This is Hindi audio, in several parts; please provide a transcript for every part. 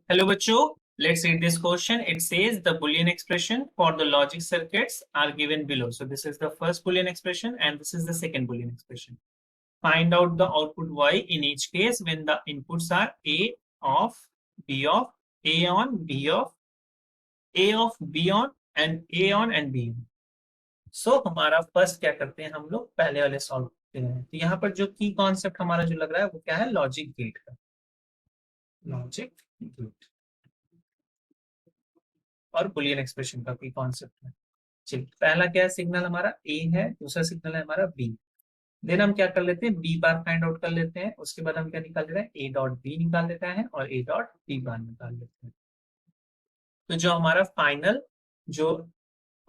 Hello बच्चों, let's read this question. It says the Boolean expression for the logic circuits are given below. So this is the first Boolean expression and this is the second Boolean expression. Find out the output Y in each case when the inputs are A of, B of, A on, B of, A of, B on and A on and B on. So हमारा फर्स्ट क्या करते हैं, हम लोग पहले वाले सॉल्व करते हैं. तो यहाँ पर जो की कॉन्सेप्ट हमारा जो लग रहा है वो क्या है, लॉजिक गेट का. लॉजिक गेट और बुलियन एक्सप्रेशन का कोई कॉन्सेप्ट है. चलिए, पहला क्या है, सिग्नल हमारा ए है, दूसरा सिग्नल है हमारा बी. देन हम क्या कर लेते हैं, बी बार फाइंड आउट कर लेते हैं. उसके बाद हम क्या निकाल लेते हैं, ए डॉट बी निकाल लेते हैं और ए डॉट बी बार निकाल लेते हैं. तो जो हमारा फाइनल जो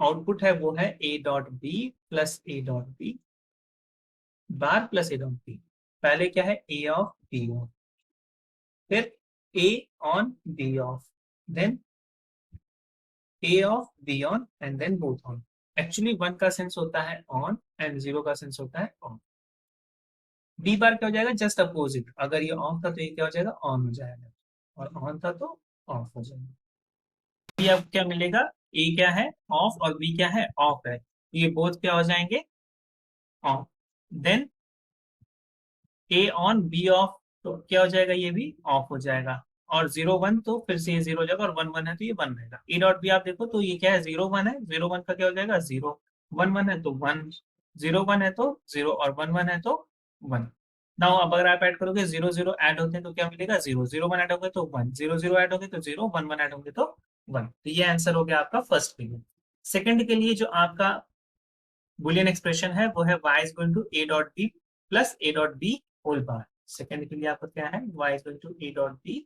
आउटपुट है वो है A dot B plus A dot B bar plus A dot B. पहले क्या है, ए ऑफ बी ऑफ, फिर A on B off, then A of B on and then both on. Actually 1 का सेंस होता है on and 0 का सेंस होता है on. B बार क्या हो जाएगा, जस्ट अपोजिट. अगर ये ऑफ था तो ये क्या हो जाएगा, ऑन हो जाएगा, और ऑन था तो ऑफ हो जाएगा. ये अब क्या मिलेगा, A क्या है ऑफ और B क्या है ऑफ है, ये बोथ क्या हो जाएंगे off. Then A on B off, तो क्या हो जाएगा, ये भी ऑफ हो जाएगा. और 0 1 तो फिर से ये 0 हो जाएगा, और 1 1 है तो ये 1 रहेगा. ए डॉट बी आप देखो तो ये क्या है, 0 1 है, 0 1 का क्या हो जाएगा 0, 1 1 है तो 1, 0 1 है तो 0 और 1 1 है तो 1. नाउ अब अगर आप ऐड करोगे 0 0 ऐड होते हैं तो क्या मिलेगा, 0 0 1 ऐड होंगे तो 1, 0 0 ऐड होंगे तो 0, 1 1 ऐड होंगे तो 1. तो ये आंसर हो गया आपका फर्स्ट के लिए. सेकंड के लिए जो आपका बुलियन एक्सप्रेशन है वो है y is equal to a dot b plus a dot b whole bar. Second के लिए आपका क्या है, y is equal to a dot b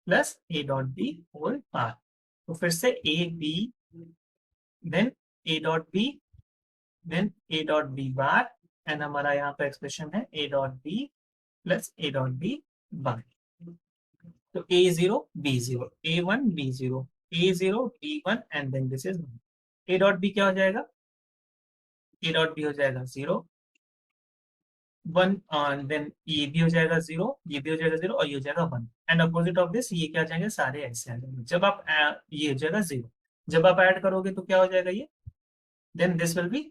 plus A dot B whole bar. तो फिर से A B then A dot B then A dot B bar and हमारा यहाँ पे एक्सप्रेशन है A dot B plus A dot B bar. तो A zero B zero, A one B zero, A zero B one and then this is one. A dot B क्या हो जाएगा, ए डॉट बी हो जाएगा 0 1, देन ये भी हो जाएगा 0, ये भी हो जाएगा 0 और ये हो जाएगा 1. एंड अपोजिट ऑफ दिस ये क्या आ जाएंगे, सारे ऐसे आ जाएंगे. जब आप ये हो जाएगा 0, जब आप ऐड करोगे तो क्या हो जाएगा ये, then this will be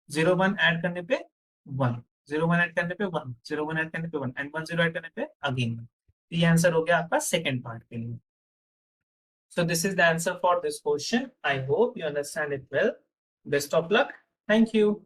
0 1 add करने पे 1, 0 1 ऐड करने पे 1, 0 1 ऐड करने पे 1 एंड 1 0 ऐड करने पे अगेन 1. ये आंसर हो गया आपका सेकंड पार्ट के लिए. So this is the answer for this question. I hope you understand it well. Best of luck. Thank you.